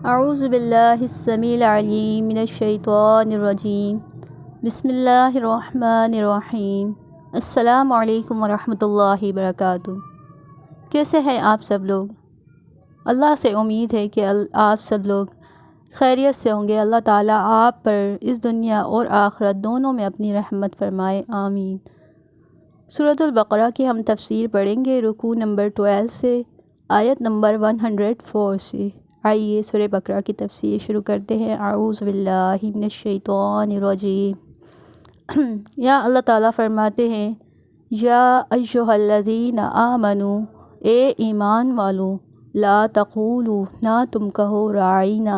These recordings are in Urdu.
اعوذ باللہ السمیع العلیم من الشیطان الرجیم بسم اللہ الرحمن الرحیم السلام علیکم ورحمۃ اللہ وبرکاتہ۔ کیسے ہیں آپ سب لوگ؟ اللہ سے امید ہے کہ آپ سب لوگ خیریت سے ہوں گے۔ اللہ تعالیٰ آپ پر اس دنیا اور آخرت دونوں میں اپنی رحمت فرمائے، آمین۔ سورۃ البقرہ کی ہم تفسیر پڑھیں گے رکوع نمبر 12 سے آیت نمبر 104 سے۔ آئیے سورہ بقرہ کی تفسیر شروع کرتے ہیں۔ اعوذ باللہ من الشیطان الرجیم۔ یا اللہ تعالیٰ فرماتے ہیں، یا ایھا الذین آمنوا، اے ایمان والو، لا تقولوا، نہ تم کہو راعینا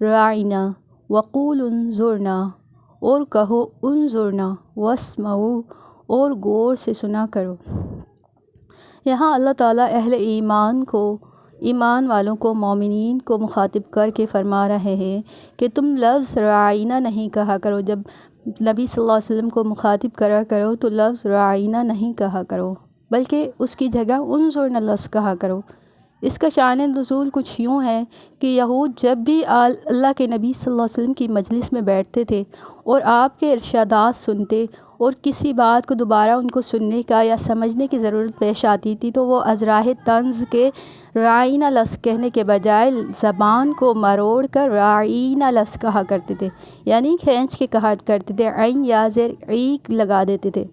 راعینا، وقولوا انظرنا، اور کہو انظرنا، واسمعوا، اور غور سے سنا کرو۔ یہاں اللہ تعالیٰ اہل ایمان والوں کو، مومنین کو مخاطب کر کے فرما رہے ہیں کہ تم لفظ راعینا نہیں کہا کرو۔ جب نبی صلی اللہ علیہ وسلم کو مخاطب کرا کرو تو لفظ راعینا نہیں کہا کرو، بلکہ اس کی جگہ انظرنا لفظ کہا کرو۔ اس کا شان نزول کچھ یوں ہے کہ یہود جب بھی اللہ کے نبی صلی اللہ علیہ وسلم کی مجلس میں بیٹھتے تھے اور آپ کے ارشادات سنتے اور کسی بات کو دوبارہ ان کو سننے کا یا سمجھنے کی ضرورت پیش آتی تھی تو وہ از راہ طنز کے راعینا لفظ کہنے کے بجائے زبان کو مروڑ کر راعینا لفظ کہا کرتے تھے، یعنی کھینچ کے کہا کرتے تھے، عین یا زیر ای لگا دیتے تھے،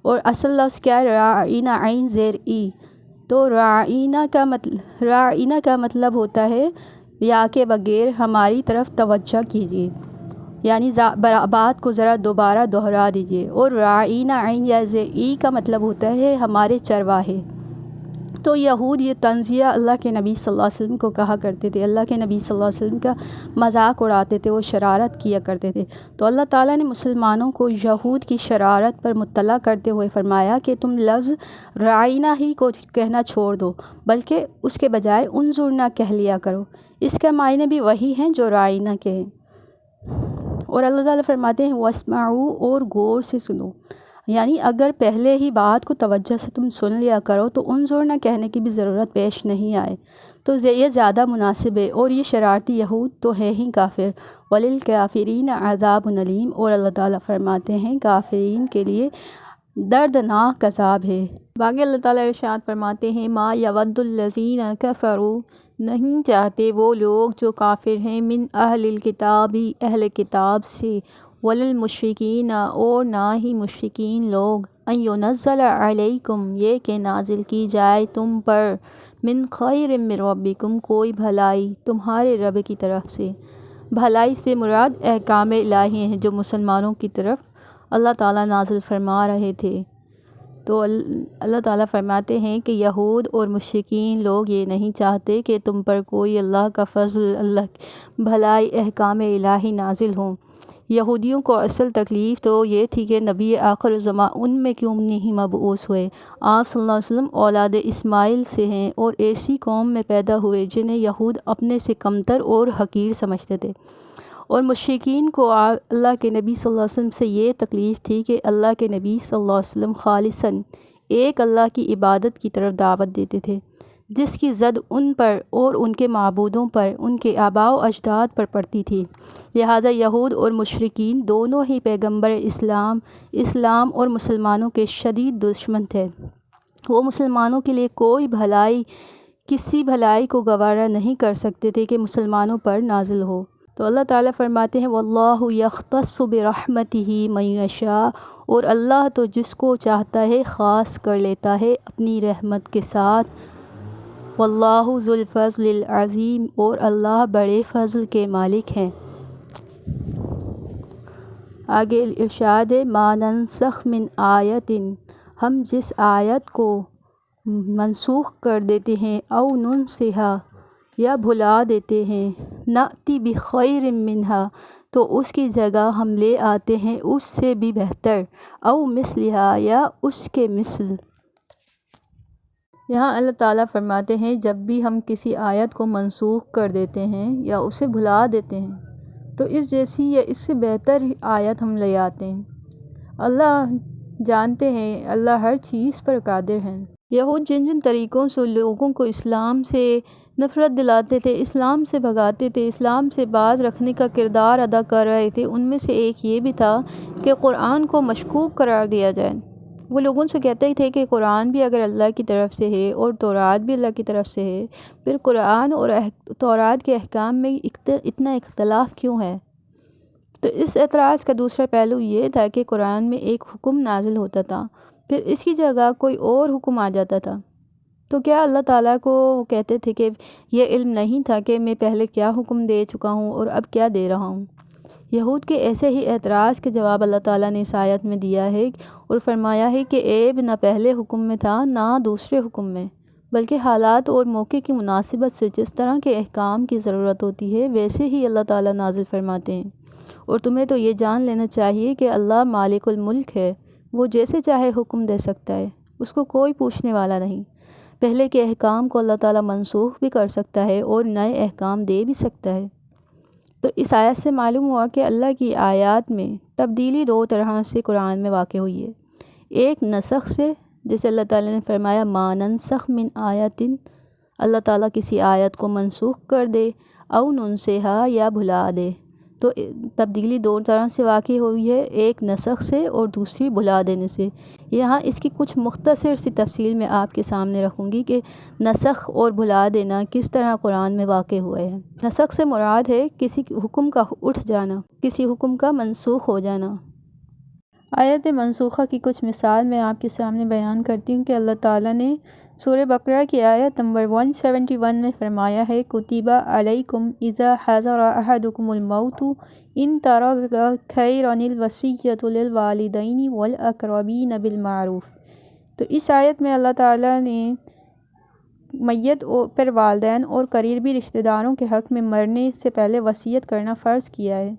اور اصل لفظ کیا ہے؟ راعینا، عین زیر ای۔ تو راعینا کا مطلب ہوتا ہے یا کے بغیر ہماری طرف توجہ کیجیے، یعنی بات کو ذرا دوبارہ دہرا دیجیے، اور راعینا عین یا زیر ای کا مطلب ہوتا ہے ہمارے چرواہے۔ تو یہود یہ طنزیہ اللہ کے نبی صلی اللہ علیہ وسلم کو کہا کرتے تھے، اللہ کے نبی صلی اللہ علیہ وسلم کا مذاق اڑاتے تھے، وہ شرارت کیا کرتے تھے۔ تو اللہ تعالیٰ نے مسلمانوں کو یہود کی شرارت پر مطلع کرتے ہوئے فرمایا کہ تم لفظ راعینا ہی کو کہنا چھوڑ دو، بلکہ اس کے بجائے انظرنا کہہ لیا کرو۔ اس کا معنی بھی وہی ہیں جو راعینا کے ہیں۔ اور اللہ تعالیٰ فرماتے ہیں واسمعوا، اور غور سے سنو، یعنی اگر پہلے ہی بات کو توجہ سے تم سن لیا کرو تو انظرنا کہنے کی بھی ضرورت پیش نہیں آئے، تو یہ زیادہ مناسب ہے۔ اور یہ شرارتی یہود تو ہیں ہی کافر، وَلِلْكَافِرِينَ عَذَابٌ أَلِيمٌ، اور اللہ تعالیٰ فرماتے ہیں کافرین کے لیے دردناک عذاب ہے۔ باقی اللہ تعالیٰ ارشاد فرماتے ہیں مَا يَوَدُّ الَّذِينَ كَفَرُوا، نہیں چاہتے وہ لوگ جو کافر ہیں، من اہل الکتاب، اہل کتاب سے، وَلِلْمُشْرِكِينَ، اور نہ ہی مشرکین لوگ، ان يُنَزَّلَ عَلَيْكُمْ، یہ کہ نازل کی جائے تم پر، من خیر من ربکم، کوئی بھلائی تمہارے رب کی طرف سے۔ بھلائی سے مراد احکام الہی ہیں جو مسلمانوں کی طرف اللہ تعالیٰ نازل فرما رہے تھے۔ تو اللہ تعالیٰ فرماتے ہیں کہ یہود اور مشرکین لوگ یہ نہیں چاہتے کہ تم پر کوئی اللہ کا فضل، اللہ بھلائی، احکام الہی نازل ہوں۔ یہودیوں کو اصل تکلیف تو یہ تھی کہ نبی آخر الزماں ان میں کیوں نہیں مبعوث ہوئے۔ آپ صلی اللہ علیہ وسلم اولاد اسماعیل سے ہیں اور ایسی قوم میں پیدا ہوئے جنہیں یہود اپنے سے کمتر اور حقیر سمجھتے تھے، اور مشرکین کو اللہ کے نبی صلی اللہ علیہ وسلم سے یہ تکلیف تھی کہ اللہ کے نبی صلی اللہ علیہ وسلم خالصاً ایک اللہ کی عبادت کی طرف دعوت دیتے تھے، جس کی زد ان پر اور ان کے معبودوں پر، ان کے آباء و اجداد پر پڑتی تھی۔ لہٰذا یہود اور مشرکین دونوں ہی پیغمبر اسلام اور مسلمانوں کے شدید دشمن تھے۔ وہ مسلمانوں کے لیے کوئی بھلائی، کسی بھلائی کو گوارا نہیں کر سکتے تھے کہ مسلمانوں پر نازل ہو۔ تو اللہ تعالیٰ فرماتے ہیں وَاللَّهُ يَخْتَصُّ بِرَحْمَتِهِ مَن يَشَاءُ، اور اللہ تو جس کو چاہتا ہے خاص کر لیتا ہے اپنی رحمت کے ساتھ۔ وَاللَّهُ ذُو الْفَضْلِ الْعَظِيمِ، اور اللہ بڑے فضل کے مالک ہیں۔ آگے ارشاد ہے مَا نَنسَخْ مِنْ آیَةٍ، ہم جس آیت کو منسوخ کر دیتے ہیں، او ننسها، یا بھلا دیتے ہیں، نأتی بخیر منہا، تو اس کی جگہ ہم لے آتے ہیں اس سے بھی بہتر، او مثلہا، یا اس کے مثل۔ یہاں اللہ تعالیٰ فرماتے ہیں جب بھی ہم کسی آیت کو منسوخ کر دیتے ہیں یا اسے بھلا دیتے ہیں تو اس جیسی یا اس سے بہتر آیت ہم لے آتے ہیں۔ اللہ جانتے ہیں، اللہ ہر چیز پر قادر ہیں۔ یہود جن طریقوں سے لوگوں کو اسلام سے نفرت دلاتے تھے، اسلام سے بھگاتے تھے، اسلام سے باز رکھنے کا کردار ادا کر رہے تھے۔ ان میں سے ایک یہ بھی تھا کہ قرآن کو مشکوک قرار دیا جائے۔ وہ لوگوں سے کہتے تھے کہ قرآن بھی اگر اللہ کی طرف سے ہے اور تورات بھی اللہ کی طرف سے ہے، پھر قرآن اور تورات کے احکام میں اتنا اختلاف کیوں ہے؟ تو اس اعتراض کا دوسرا پہلو یہ تھا کہ قرآن میں ایک حکم نازل ہوتا تھا، پھر اس کی جگہ کوئی اور حکم آ جاتا تھا۔ تو کیا اللہ تعالیٰ کو وہ کہتے تھے کہ یہ علم نہیں تھا کہ میں پہلے کیا حکم دے چکا ہوں اور اب کیا دے رہا ہوں؟ یہود کے ایسے ہی اعتراض کے جواب اللہ تعالیٰ نے اس آیت میں دیا ہے اور فرمایا ہے کہ عیب نہ پہلے حکم میں تھا نہ دوسرے حکم میں، بلکہ حالات اور موقع کی مناسبت سے جس طرح کے احکام کی ضرورت ہوتی ہے ویسے ہی اللہ تعالیٰ نازل فرماتے ہیں۔ اور تمہیں تو یہ جان لینا چاہیے کہ اللہ مالک الملک ہے، وہ جیسے چاہے حکم دے سکتا ہے، اس کو کوئی پوچھنے والا نہیں۔ پہلے کے احکام کو اللہ تعالیٰ منسوخ بھی کر سکتا ہے اور نئے احکام دے بھی سکتا ہے۔ تو اس آیت سے معلوم ہوا کہ اللہ کی آیات میں تبدیلی دو طرح سے قرآن میں واقع ہوئی ہے۔ ایک نسخ سے، جیسے اللہ تعالیٰ نے فرمایا ما ننسخ من آیت، اللہ تعالیٰ کسی آیت کو منسوخ کر دے، او ننسیہا یا بھلا دے۔ تو تبدیلی دو طرح سے واقع ہوئی ہے، ایک نسخ سے اور دوسری بھلا دینے سے۔ یہاں اس کی کچھ مختصر سی تفصیل میں آپ کے سامنے رکھوں گی کہ نسخ اور بھلا دینا کس طرح قرآن میں واقع ہوئے ہیں۔ نسخ سے مراد ہے کسی حکم کا اٹھ جانا، کسی حکم کا منسوخ ہو جانا۔ آیت منسوخہ کی کچھ مثال میں آپ کے سامنے بیان کرتی ہوں کہ اللہ تعالیٰ نے سورہ بقرہ کی آیت نمبر 171 میں فرمایا ہے کتب علیکم اذا حضر احدکم الموت ان ترک خیرا الوصیۃ للوالدین والاقربین بالمعروف۔ تو اس آیت میں اللہ تعالیٰ نے میت پر والدین اور قریبی رشتہ داروں کے حق میں مرنے سے پہلے وصیت کرنا فرض کیا ہے۔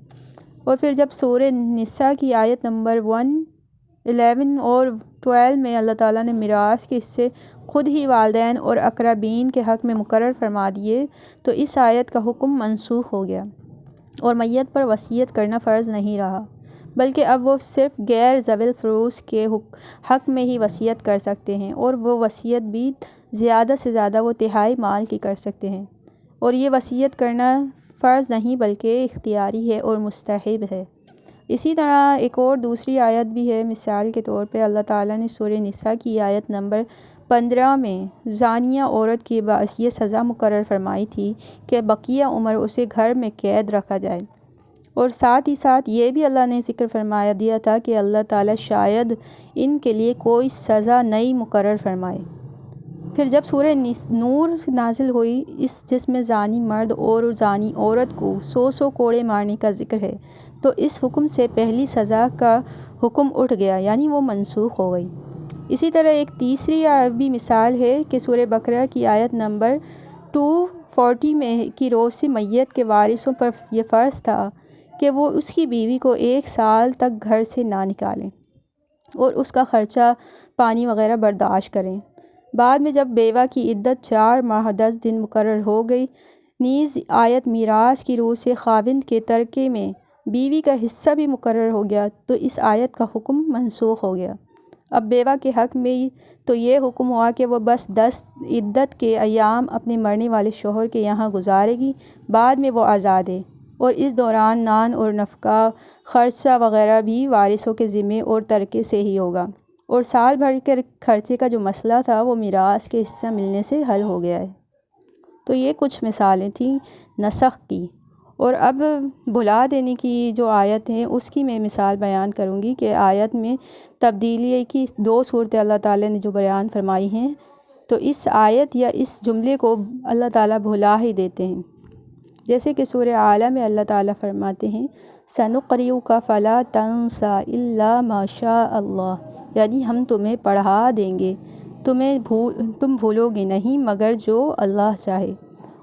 اور پھر جب سورہ نساء کی آیت نمبر 111 اور 12 میں اللہ تعالیٰ نے میراث کے حصے خود ہی والدین اور اقربین کے حق میں مقرر فرما دیے، تو اس آیت کا حکم منسوخ ہو گیا اور میت پر وصیت کرنا فرض نہیں رہا، بلکہ اب وہ صرف غیر ذوی الفروض کے حق میں ہی وصیت کر سکتے ہیں، اور وہ وصیت بھی زیادہ سے زیادہ وہ تہائی مال کی کر سکتے ہیں۔ اور یہ وصیت کرنا فرض نہیں بلکہ اختیاری ہے اور مستحب ہے۔ اسی طرح ایک اور دوسری آیت بھی ہے، مثال کے طور پہ اللہ تعالیٰ نے سورہ نساء کی آیت نمبر 15 میں زانیہ عورت کی یہ سزا مقرر فرمائی تھی کہ بقیہ عمر اسے گھر میں قید رکھا جائے، اور ساتھ ہی ساتھ یہ بھی اللہ نے ذکر فرمایا دیا تھا کہ اللہ تعالیٰ شاید ان کے لیے کوئی سزا نئی مقرر فرمائے۔ پھر جب سورہ نور نازل ہوئی جس میں زانی مرد اور زانی عورت کو 100 کوڑے مارنے کا ذکر ہے، تو اس حکم سے پہلی سزا کا حکم اٹھ گیا، یعنی وہ منسوخ ہو گئی۔ اسی طرح ایک تیسری بھی مثال ہے کہ سورہ بقرہ کی آیت نمبر 240 میں کی روز سے میت کے وارثوں پر یہ فرض تھا کہ وہ اس کی بیوی کو 1 سال تک گھر سے نہ نکالیں اور اس کا خرچہ پانی وغیرہ برداشت کریں۔ بعد میں جب بیوہ کی عدت 4 ماہ 10 دن مقرر ہو گئی، نیز آیت میراث کی روح سے خاوند کے ترکے میں بیوی کا حصہ بھی مقرر ہو گیا، تو اس آیت کا حکم منسوخ ہو گیا۔ اب بیوہ کے حق میں تو یہ حکم ہوا کہ وہ بس 10 عدت کے ایام اپنے مرنے والے شوہر کے یہاں گزارے گی، بعد میں وہ آزاد ہے، اور اس دوران نان اور نفقہ خرچہ وغیرہ بھی وارثوں کے ذمے اور ترکے سے ہی ہوگا، اور سال بھر کے خرچے کا جو مسئلہ تھا وہ میراث کے حصہ ملنے سے حل ہو گیا ہے۔ تو یہ کچھ مثالیں تھیں نسخ کی، اور اب بھلا دینے کی جو آیت ہیں اس کی میں مثال بیان کروں گی کہ آیت میں تبدیلی کی 2 صورتیں اللہ تعالیٰ نے جو بیان فرمائی ہیں، تو اس آیت یا اس جملے کو اللہ تعالیٰ بھلا ہی دیتے ہیں۔ جیسے کہ سورہ اعلیٰ میں اللہ تعالیٰ فرماتے ہیں سَنُقْرِئُكَ فَلَا تَنسَى إِلَّا مَا شَاءَ اللَّهُ، یعنی ہم تمہیں پڑھا دیں گے، تم بھولو گے نہیں مگر جو اللہ چاہے۔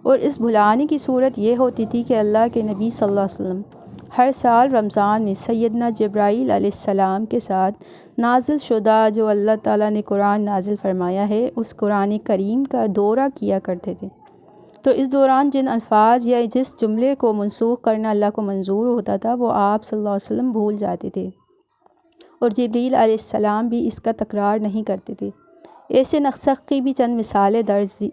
اور اس بھلانے کی صورت یہ ہوتی تھی کہ اللہ کے نبی صلی اللہ علیہ وسلم ہر سال رمضان میں سیدنا جبرائیل علیہ السلام کے ساتھ نازل شدہ جو اللہ تعالیٰ نے قرآن نازل فرمایا ہے اس قرآن کریم کا دورہ کیا کرتے تھے۔ تو اس دوران جن الفاظ یا جس جملے کو منسوخ کرنا اللہ کو منظور ہوتا تھا وہ آپ صلی اللہ علیہ وسلم بھول جاتے تھے، اور جبریل علیہ السلام بھی اس کا تکرار نہیں کرتے تھے۔ ایسے نسخ کی بھی چند مثالیں درج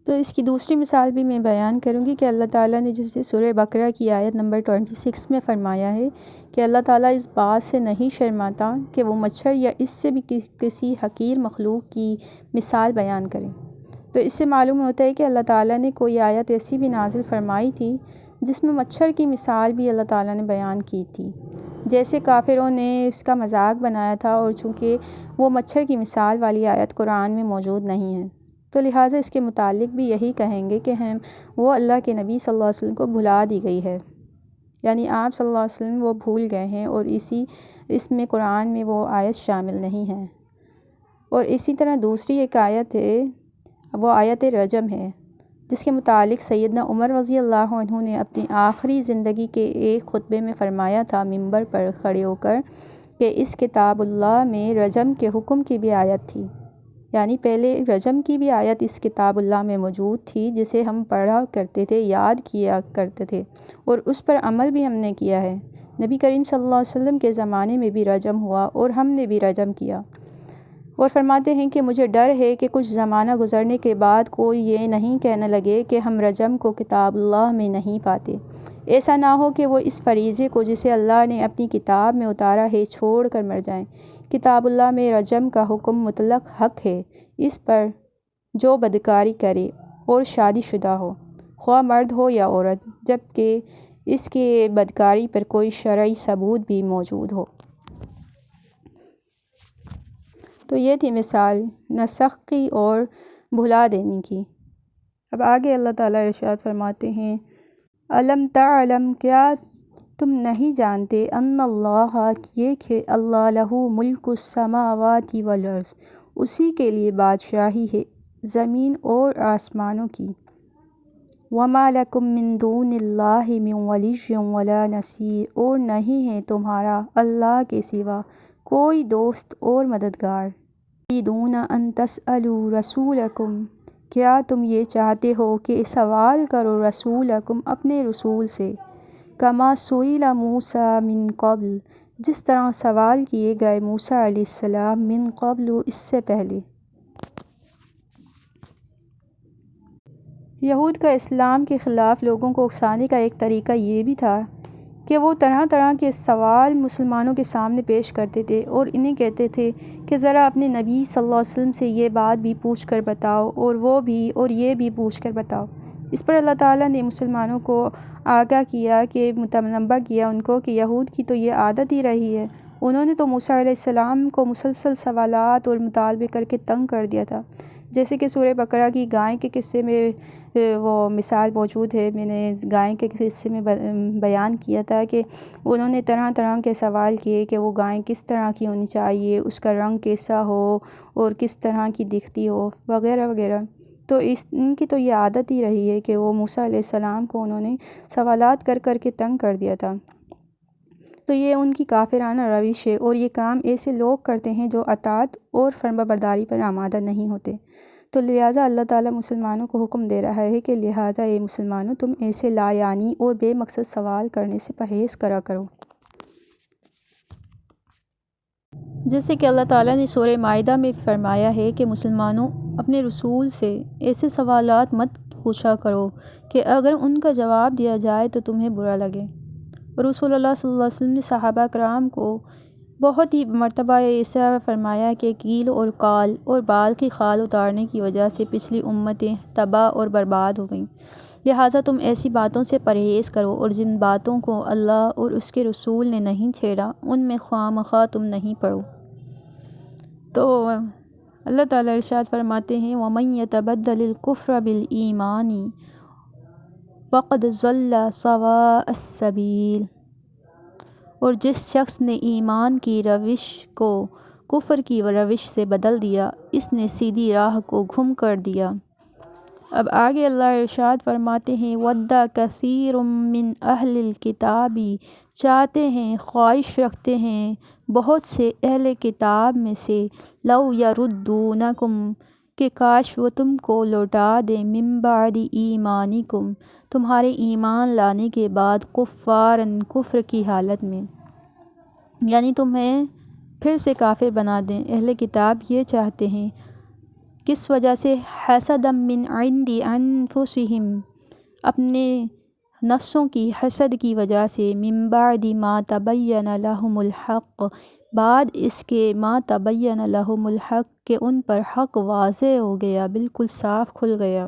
تو اس کی دوسری مثال بھی میں بیان کروں گی کہ اللہ تعالیٰ نے جیسے سورہ بقرہ کی آیت نمبر 26 میں فرمایا ہے کہ اللہ تعالیٰ اس بات سے نہیں شرماتا کہ وہ مچھر یا اس سے بھی کسی حقیر مخلوق کی مثال بیان کریں۔ تو اس سے معلوم ہوتا ہے کہ اللہ تعالیٰ نے کوئی آیت ایسی بھی نازل فرمائی تھی جس میں مچھر کی مثال بھی اللہ تعالیٰ نے بیان کی تھی، جیسے کافروں نے اس کا مذاق بنایا تھا، اور چونکہ وہ مچھر کی مثال والی آیت قرآن میں موجود نہیں ہے تو لہٰذا اس کے متعلق بھی یہی کہیں گے کہ وہ اللہ کے نبی صلی اللہ علیہ وسلم کو بھلا دی گئی ہے، یعنی آپ صلی اللہ علیہ وسلم وہ بھول گئے ہیں، اور اس میں قرآن میں وہ آیت شامل نہیں ہے۔ اور اسی طرح دوسری ایک آیت ہے، وہ آیت رجم ہے، جس کے متعلق سیدنا عمر رضی اللہ عنہ نے اپنی آخری زندگی کے ایک خطبے میں فرمایا تھا منبر پر کھڑے ہو کر کہ اس کتاب اللہ میں رجم کے حکم کی بھی آیت تھی، یعنی پہلے رجم کی بھی آیت اس کتاب اللہ میں موجود تھی جسے ہم پڑھا کرتے تھے، یاد کیا کرتے تھے، اور اس پر عمل بھی ہم نے کیا ہے۔ نبی کریم صلی اللہ علیہ وسلم کے زمانے میں بھی رجم ہوا اور ہم نے بھی رجم کیا، اور فرماتے ہیں کہ مجھے ڈر ہے کہ کچھ زمانہ گزرنے کے بعد کوئی یہ نہیں کہنے لگے کہ ہم رجم کو کتاب اللہ میں نہیں پاتے، ایسا نہ ہو کہ وہ اس فریضے کو جسے اللہ نے اپنی کتاب میں اتارا ہے چھوڑ کر مر جائیں۔ کتاب اللہ میں رجم کا حکم مطلق حق ہے اس پر جو بدکاری کرے اور شادی شدہ ہو، خواہ مرد ہو یا عورت، جبکہ اس کے بدکاری پر کوئی شرعی ثبوت بھی موجود ہو۔ تو یہ تھی مثال نسخ کی اور بھلا دینے کی۔ اب آگے اللہ تعالیٰ ارشاد فرماتے ہیں، الم تعلم، کیا تم نہیں جانتے، ان اللہ، یہ کہ اللہ لہ ملک السماوات والارض، اسی کے لیے بادشاہی ہے زمین اور آسمانوں کی، وما لکم من دون اللہ من ولی ولا نصیر، اور نہیں ہے تمہارا اللہ کے سوا کوئی دوست اور مددگار، تريدون ان تسألوا رسولکم، کیا تم یہ چاہتے ہو کہ سوال کرو رسولکم اپنے رسول سے، کما سئل موسیٰ من قبل، جس طرح سوال کیے گئے موسیٰ علیہ السلام من قبل، اس سے پہلے۔ یہود کا اسلام کے خلاف لوگوں کو اکسانے کا ایک طریقہ یہ بھی تھا کہ وہ طرح طرح کے سوال مسلمانوں کے سامنے پیش کرتے تھے اور انہیں کہتے تھے کہ ذرا اپنے نبی صلی اللہ علیہ وسلم سے یہ بات بھی پوچھ کر بتاؤ، اور وہ بھی، اور یہ بھی پوچھ کر بتاؤ۔ اس پر اللہ تعالیٰ نے مسلمانوں کو آگاہ کیا، کہ متنبہ کیا ان کو کہ یہود کی تو یہ عادت ہی رہی ہے، انہوں نے تو موسیٰ علیہ السلام کو مسلسل سوالات اور مطالبے کر کے تنگ کر دیا تھا، جیسے کہ سورہ بقرہ کی گائے کے قصے میں وہ مثال موجود ہے، میں نے گائے کے قصے میں بیان کیا تھا کہ انہوں نے طرح طرح کے سوال کیے کہ وہ گائے کس طرح کی ہونی چاہیے، اس کا رنگ کیسا ہو اور کس طرح کی دکھتی ہو، وغیرہ وغیرہ۔ تو ان کی تو یہ عادت ہی رہی ہے کہ وہ موسیٰ علیہ السلام کو انہوں نے سوالات کر کر کے تنگ کر دیا تھا۔ تو یہ ان کی کافرانہ روش ہے، اور یہ کام ایسے لوگ کرتے ہیں جو اطاعت اور فرمانبرداری پر آمادہ نہیں ہوتے۔ تو لہٰذا اللہ تعالیٰ مسلمانوں کو حکم دے رہا ہے کہ لہٰذا اے مسلمانوں، تم ایسے لا یعنی اور بے مقصد سوال کرنے سے پرہیز کرا کرو۔ جیسے کہ اللہ تعالیٰ نے سورہ مائدہ میں فرمایا ہے کہ مسلمانوں، اپنے رسول سے ایسے سوالات مت پوچھا کرو کہ اگر ان کا جواب دیا جائے تو تمہیں برا لگے۔ رسول اللہ صلی اللہ علیہ وسلم نے صحابہ کرام کو بہت ہی مرتبہ ایسا فرمایا کہ کیل اور کال اور بال کی خال اتارنے کی وجہ سے پچھلی امتیں تباہ اور برباد ہو گئیں، لہٰذا تم ایسی باتوں سے پرہیز کرو، اور جن باتوں کو اللہ اور اس کے رسول نے نہیں چھیڑا ان میں خواہ مخواہ تم نہیں پڑو۔ تو اللہ تعالیٰ ارشاد فرماتے ہیں، وَمَن يَتَبَدَّلِ الْكُفْرَ بِالْإِيمَانِ فَقَدْ ضَلَّ سَوَاءَ السَّبِيلِ، اور جس شخص نے ایمان کی روش کو کفر کی روش سے بدل دیا، اس نے سیدھی راہ کو گم کر دیا۔ اب آگے اللہ ارشاد فرماتے ہیں، وَدَّ كَثِيرٌ مِّنْ أَهْلِ الْكِتَابِ، چاہتے ہیں، خواہش رکھتے ہیں بہت سے اہل کتاب میں سے، لَوْ يَرُدُّونَكُمْ، کہ کاش وہ تم کو لوٹا دیں، مِن بَعْدِ ایمانکم، تمہارے ایمان لانے کے بعد، کفاراً، کفر کی حالت میں، یعنی تمہیں پھر سے کافر بنا دیں۔ اہل کتاب یہ چاہتے ہیں کس وجہ سے؟ حسدا من عند انفسہم، اپنے نفسوں کی حسد کی وجہ سے، من بعد ما تبین لہم الحق، بعد اس کے، ما تبین لہم الحق، کہ ان پر حق واضح ہو گیا، بالکل صاف کھل گیا۔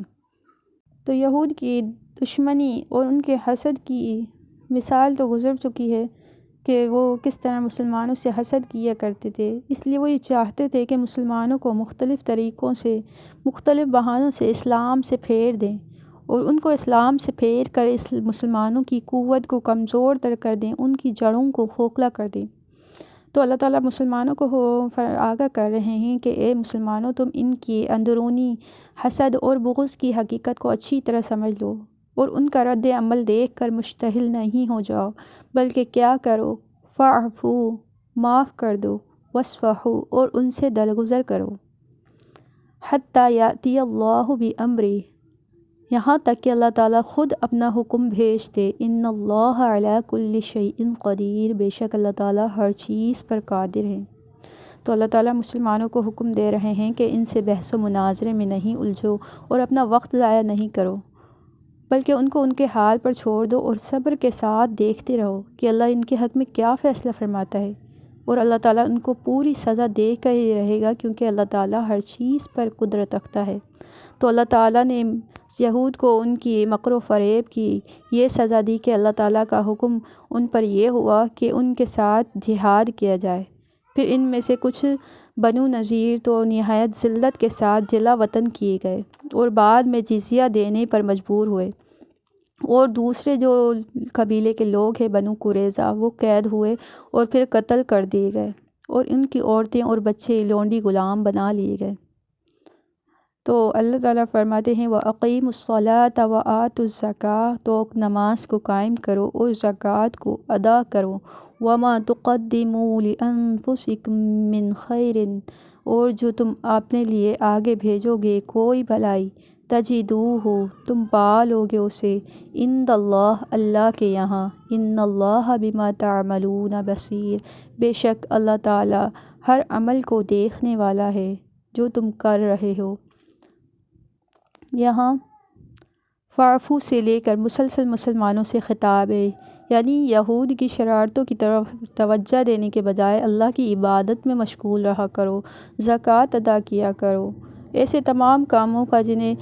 تو یہود کی دشمنی اور ان کے حسد کی مثال تو گزر چکی ہے کہ وہ کس طرح مسلمانوں سے حسد کیا کرتے تھے۔ اس لیے وہ یہ چاہتے تھے کہ مسلمانوں کو مختلف طریقوں سے، مختلف بہانوں سے اسلام سے پھیر دیں، اور ان کو اسلام سے پھیر کر اس مسلمانوں کی قوت کو کمزور تر کر دیں، ان کی جڑوں کو کھوکھلا کر دیں۔ تو اللہ تعالیٰ مسلمانوں کو آگاہ کر رہے ہیں کہ اے مسلمانوں، تم ان کی اندرونی حسد اور بغض کی حقیقت کو اچھی طرح سمجھ لو، اور ان کا رد عمل دیکھ کر مشتعل نہیں ہو جاؤ، بلکہ کیا کرو؟ فاعفو، معاف کر دو، واصفحوا، اور ان سے درگزر کرو، حتی یأتی اللہ بامرہ، یہاں تک کہ اللہ تعالیٰ خود اپنا حکم بھیج دے۔ ان اللہ علی کل شیء قدیر، بے شک اللہ تعالیٰ ہر چیز پر قادر ہے۔ تو اللہ تعالیٰ مسلمانوں کو حکم دے رہے ہیں کہ ان سے بحث و مناظرے میں نہیں الجھو اور اپنا وقت ضائع نہیں کرو، بلکہ ان کو ان کے حال پر چھوڑ دو اور صبر کے ساتھ دیکھتے رہو کہ اللہ ان کے حق میں کیا فیصلہ فرماتا ہے، اور اللہ تعالیٰ ان کو پوری سزا دے کر ہی رہے گا، کیونکہ اللہ تعالیٰ ہر چیز پر قدرت رکھتا ہے۔ تو اللہ تعالیٰ نے یہود کو ان کی مکر و فریب کی یہ سزا دی کہ اللہ تعالیٰ کا حکم ان پر یہ ہوا کہ ان کے ساتھ جہاد کیا جائے۔ پھر ان میں سے کچھ بنو نذیر تو نہایت ذلت کے ساتھ جلا وطن کیے گئے اور بعد میں جزیہ دینے پر مجبور ہوئے، اور دوسرے جو قبیلے کے لوگ ہیں بنو قریظہ، وہ قید ہوئے اور پھر قتل کر دیے گئے، اور ان کی عورتیں اور بچے لونڈی غلام بنا لیے گئے۔ تو اللہ تعالیٰ فرماتے ہیں وَأَقِیمُوا الصَّلَاةَ وَآتُوا الزَّکَاةَ، تو نماز کو قائم کرو اور زکوٰۃ کو ادا کرو۔ وَمَا تُقَدِّمُوا لِأَنفُسِکُم مِّن خَیْرٍ، اور جو تم اپنے لیے آگے بھیجو گے کوئی بھلائی، تجدوہ، تم پا لو گے اسے، عند اللہ، اللہ کے یہاں، ان اللہ بما تعملون بصیر، بے شک اللہ تعالیٰ ہر عمل کو دیکھنے والا ہے جو تم کر رہے ہو۔ یہاں فاعفو سے لے کر مسلسل مسلمانوں سے خطاب ہے، یعنی یہود کی شرارتوں کی طرف توجہ دینے کے بجائے اللہ کی عبادت میں مشغول رہا کرو، زکوٰۃ ادا کیا کرو، ایسے تمام کاموں کا جنہیں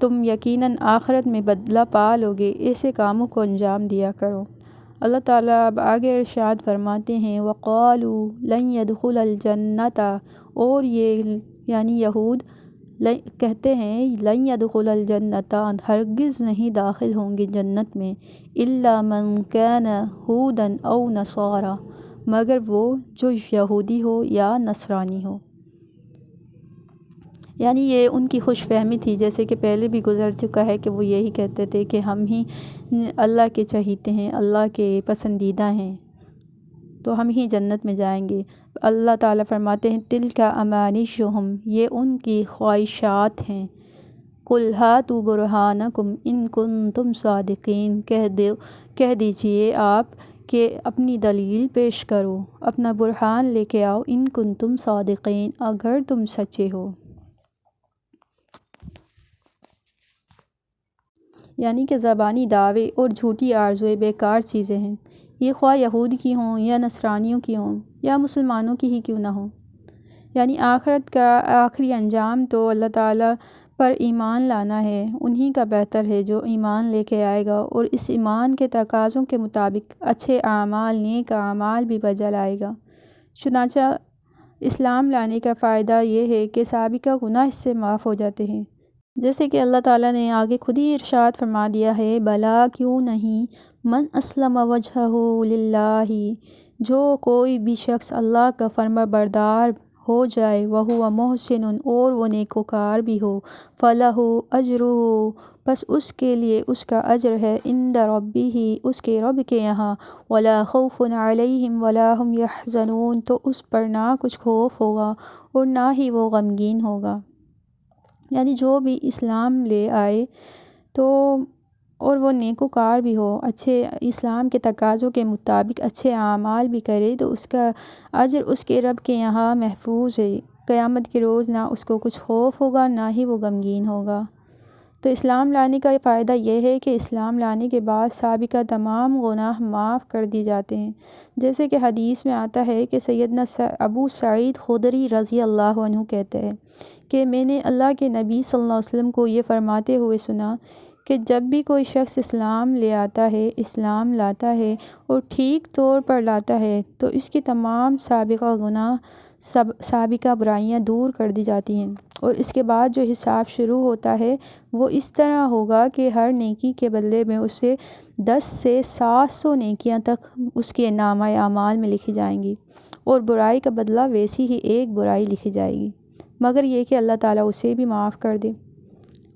تم یقیناً آخرت میں بدلہ پا لوگے، ایسے کاموں کو انجام دیا کرو۔ اللہ تعالیٰ اب آگے ارشاد فرماتے ہیں وَقَالُوا لَن يَدْخُلَ الْجَنَّةَ، اور یہ یعنی یہود کہتے ہیں لَن يَدْخُلَ الْجَنَّةَ، ہرگز نہیں داخل ہوں گے جنت میں، إِلَّا مَنْ كَانَ هُودًا أَوْ نَصَارَىٰ، مگر وہ جو یہودی ہو یا نصرانی ہو۔ یعنی یہ ان کی خوش فہمی تھی، جیسے کہ پہلے بھی گزر چکا ہے کہ وہ یہی کہتے تھے کہ ہم ہی اللہ کے چہیتے ہیں، اللہ کے پسندیدہ ہیں، تو ہم ہی جنت میں جائیں گے۔ اللہ تعالیٰ فرماتے ہیں تِلْکَ أَمَانِیُّهُمْ، یہ ان کی خواہشات ہیں۔ قُلْ هَاتُوا بُرْہَانَکُمْ إِن کُنتُم صَادِقِینَ، کہہ دیجئے آپ کہ اپنی دلیل پیش کرو، اپنا برہان لے کے آؤ، ان کنتم صادقین، اگر تم سچے ہو۔ یعنی کہ زبانی دعوے اور جھوٹی آرزوئیں بیکار چیزیں ہیں، یہ خواہ یہود کی ہوں یا نصرانیوں کی ہوں یا مسلمانوں کی ہی کیوں نہ ہوں۔ یعنی آخرت کا آخری انجام تو اللہ تعالیٰ پر ایمان لانا ہے، انہی کا بہتر ہے جو ایمان لے کے آئے گا اور اس ایمان کے تقاضوں کے مطابق اچھے اعمال، نیک اعمال بھی بجا لائے گا۔ چنانچہ اسلام لانے کا فائدہ یہ ہے کہ سابقہ گناہ اس سے معاف ہو جاتے ہیں، جیسے کہ اللہ تعالیٰ نے آگے خود ہی ارشاد فرما دیا ہے بلا کیوں نہیں، من اسلم وجہہ للہ، جو کوئی بھی شخص اللہ کا فرما بردار ہو جائے، وہو محسن، اور وہ نیکوکار بھی ہو، فلہ اجرہ، بس اس کے لیے اس کا اجر ہے، عند ربہ، اس کے رب کے یہاں، ولا خوف علیہم ولا ہم یحزنون، تو اس پر نہ کچھ خوف ہوگا اور نہ ہی وہ غمگین ہوگا۔ یعنی جو بھی اسلام لے آئے تو اور وہ نیکوکار بھی ہو، اچھے اسلام کے تقاضوں کے مطابق اچھے اعمال بھی کرے، تو اس کا اجر اس کے رب کے یہاں محفوظ ہے، قیامت کے روز نہ اس کو کچھ خوف ہوگا، نہ ہی وہ غمگین ہوگا۔ تو اسلام لانے کا فائدہ یہ ہے کہ اسلام لانے کے بعد سابقہ تمام گناہ معاف کر دی جاتے ہیں، جیسے کہ حدیث میں آتا ہے کہ سیدنا ابو سعید خدری رضی اللہ عنہ کہتے ہیں کہ میں نے اللہ کے نبی صلی اللہ علیہ وسلم کو یہ فرماتے ہوئے سنا کہ جب بھی کوئی شخص اسلام لاتا ہے اور ٹھیک طور پر لاتا ہے تو اس کی تمام سابقہ گناہ، سابقہ برائیاں دور کر دی جاتی ہیں، اور اس کے بعد جو حساب شروع ہوتا ہے وہ اس طرح ہوگا کہ ہر نیکی کے بدلے میں اسے 10 سے 700 نیکیاں تک اس کے نامہ اعمال میں لکھی جائیں گی، اور برائی کا بدلہ ویسی ہی ایک برائی لکھی جائے گی، مگر یہ کہ اللہ تعالیٰ اسے بھی معاف کر دے۔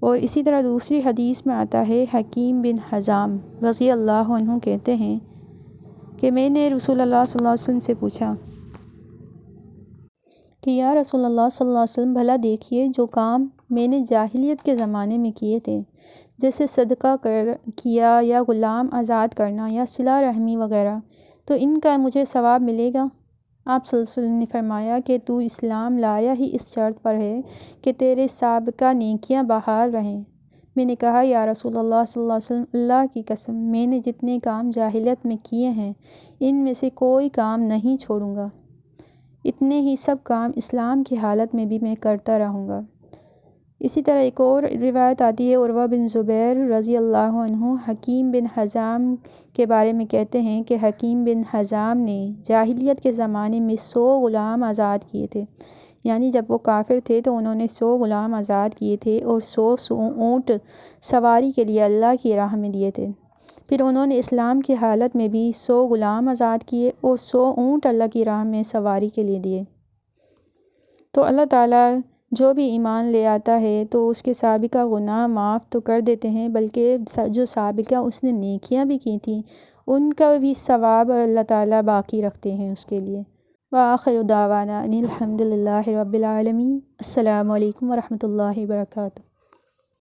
اور اسی طرح دوسری حدیث میں آتا ہے، حکیم بن حزام رضی اللہ عنہ کہتے ہیں کہ میں نے رسول اللہ صلی اللہ علیہ وسلم سے پوچھا کہ یا رسول اللہ صلی اللہ علیہ وسلم، بھلا دیکھیے جو کام میں نے جاہلیت کے زمانے میں کیے تھے، جیسے صدقہ کیا یا غلام آزاد کرنا یا صلہ رحمی وغیرہ، تو ان کا مجھے ثواب ملے گا؟ آپ صلی اللہ علیہ وسلم نے فرمایا کہ تو اسلام لایا ہی اس شرط پر ہے کہ تیرے سابقہ نیکیاں بحال رہیں۔ میں نے کہا یا رسول اللہ صلی اللہ علیہ وسلم، اللہ کی قسم میں نے جتنے کام جاہلیت میں کیے ہیں ان میں سے کوئی کام نہیں چھوڑوں گا، اتنے ہی سب کام اسلام کی حالت میں بھی میں کرتا رہوں گا۔ اسی طرح ایک اور روایت آتی ہے، عروہ بن زبیر رضی اللہ عنہ حکیم بن حزام کے بارے میں کہتے ہیں کہ حکیم بن حزام نے جاہلیت کے زمانے میں 100 غلام آزاد کیے تھے، یعنی جب وہ کافر تھے تو انہوں نے 100 غلام آزاد کیے تھے اور 100 اونٹ سواری کے لیے اللہ کی راہ میں دیے تھے۔ پھر انہوں نے اسلام کی حالت میں بھی 100 غلام آزاد کیے اور 100 اونٹ اللہ کی راہ میں سواری کے لیے دیے۔ تو اللہ تعالیٰ جو بھی ایمان لے آتا ہے تو اس کے سابقہ گناہ معاف تو کر دیتے ہیں، بلکہ جو سابقہ اس نے نیکیاں بھی کی تھیں ان کا بھی ثواب اللہ تعالیٰ باقی رکھتے ہیں اس کے لیے۔ وآخر دعوانا ان الحمد للہ رب العالمین۔ السلام علیکم ورحمۃ اللہ وبرکاتہ۔